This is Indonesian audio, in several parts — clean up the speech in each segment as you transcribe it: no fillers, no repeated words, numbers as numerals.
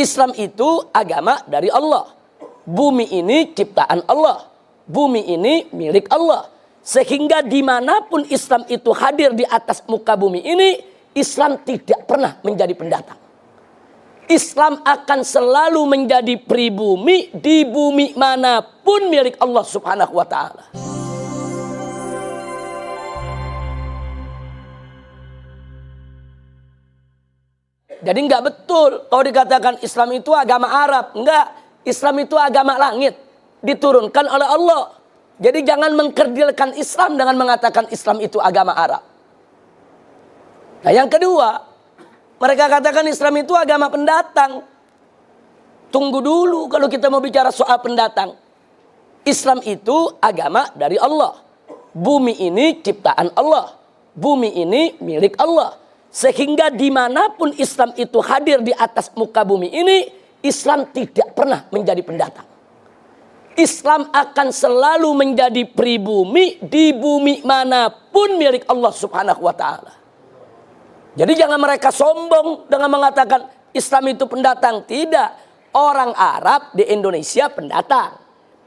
Islam itu agama dari Allah. Bumi ini ciptaan Allah. Bumi ini milik Allah. Sehingga dimanapun Islam itu hadir di atas muka bumi ini, Islam tidak pernah menjadi pendatang. Islam akan selalu menjadi pribumi di bumi manapun milik Allah Subhanahu wa ta'ala. Jadi nggak betul kalau dikatakan Islam itu agama Arab. Enggak, Islam itu agama langit, diturunkan oleh Allah. Jadi jangan mengkerdilkan Islam dengan mengatakan Islam itu agama Arab. Nah yang kedua, mereka katakan Islam itu agama pendatang. Tunggu dulu kalau kita mau bicara soal pendatang. Islam itu agama dari Allah. Bumi ini ciptaan Allah. Bumi ini milik Allah. Sehingga dimanapun Islam itu hadir di atas muka bumi ini, Islam tidak pernah menjadi pendatang. Islam akan selalu menjadi pribumi di bumi manapun milik Allah Subhanahu wa ta'ala. Jadi jangan mereka sombong dengan mengatakan Islam itu pendatang. Tidak. Orang Arab di Indonesia pendatang.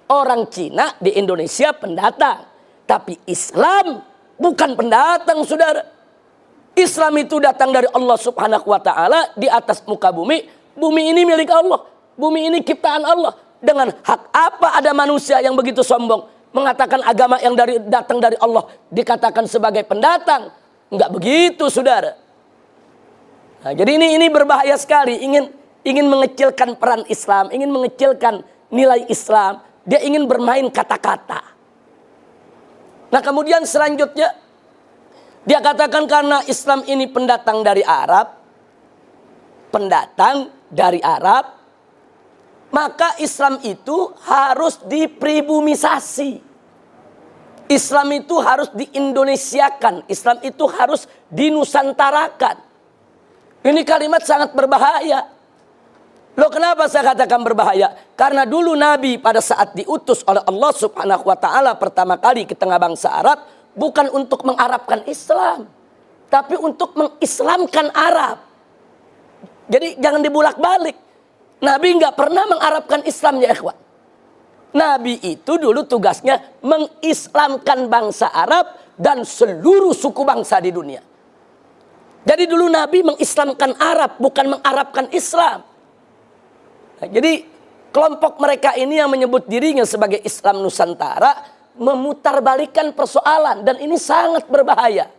Orang Cina di Indonesia pendatang. Tapi Islam bukan pendatang, saudara. Islam itu datang dari Allah Subhanahu wa ta'ala di atas muka bumi. Bumi ini milik Allah. Bumi ini ciptaan Allah. Dengan hak apa ada manusia yang begitu sombong mengatakan agama yang datang dari Allah dikatakan sebagai pendatang? Enggak begitu, saudara. Nah, jadi ini berbahaya sekali. Ingin mengecilkan peran Islam, ingin mengecilkan nilai Islam. Dia ingin bermain kata-kata. Nah, kemudian selanjutnya dia katakan karena Islam ini pendatang dari Arab, maka Islam itu harus dipribumisasi. Islam itu harus diindonesiakan. Islam itu harus dinusantarakan. Ini kalimat sangat berbahaya. Loh, kenapa saya katakan berbahaya? Karena dulu Nabi pada saat diutus oleh Allah Subhanahu wa ta'ala pertama kali ke tengah bangsa Arab, bukan untuk mengarabkan Islam, tapi untuk mengislamkan Arab. Jadi jangan dibulak-balik. Nabi nggak pernah mengarabkan Islam, ya ikhwan. Nabi itu dulu tugasnya mengislamkan bangsa Arab dan seluruh suku bangsa di dunia. Jadi dulu Nabi mengislamkan Arab, bukan mengarabkan Islam. Nah, jadi kelompok mereka ini yang menyebut dirinya sebagai Islam Nusantara memutarbalikkan persoalan, dan ini sangat berbahaya.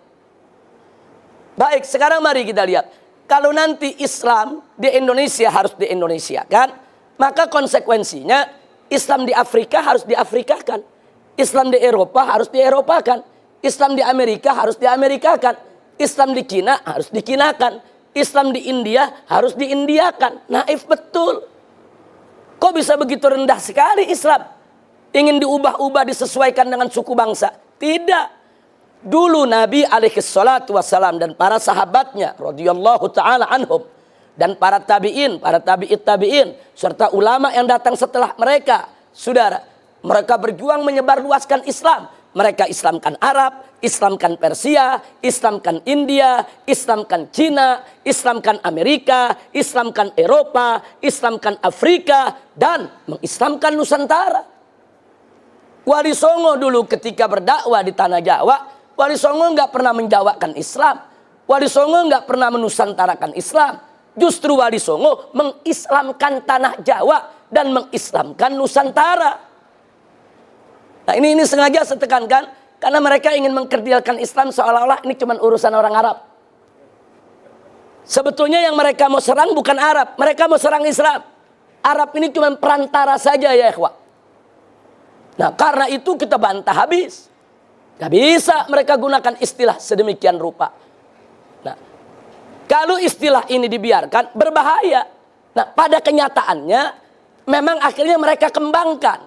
Baik, sekarang mari kita lihat. Kalau nanti Islam di Indonesia harus di-Indonesiakan, maka konsekuensinya Islam di Afrika harus di-Afrikakan. Islam di Eropa harus di-Eropakan. Islam di Amerika harus di-Amerikakan. Islam di Cina harus dikinakan. Islam di India harus di-Indiakan. Naif betul. Kok bisa begitu rendah sekali Islam? Ingin diubah-ubah, disesuaikan dengan suku bangsa? Tidak. Dulu Nabi alaihi salatu wassalam dan para sahabatnya radhiyallahu ta'ala anhum, dan para tabi'in, para tabi'it tabi'in, serta ulama yang datang setelah mereka, saudara, mereka berjuang menyebarluaskan Islam. Mereka Islamkan Arab, Islamkan Persia, Islamkan India, Islamkan Cina, Islamkan Amerika, Islamkan Eropa, Islamkan Afrika, dan mengislamkan Nusantara. Wali Songo dulu ketika berdakwah di tanah Jawa, Wali Songo nggak pernah menjawakan Islam. Wali Songo nggak pernah menusantarakan Islam. Justru Wali Songo mengislamkan tanah Jawa dan mengislamkan Nusantara. Nah ini sengaja saya tekankan karena mereka ingin mengkerdilkan Islam seolah-olah ini cuma urusan orang Arab. Sebetulnya yang mereka mau serang bukan Arab, mereka mau serang Islam. Arab ini cuma perantara saja, ya ikhwah. Nah karena itu kita bantah habis. Gak bisa mereka gunakan istilah sedemikian rupa. Nah kalau istilah ini dibiarkan berbahaya. Nah pada kenyataannya memang akhirnya mereka kembangkan.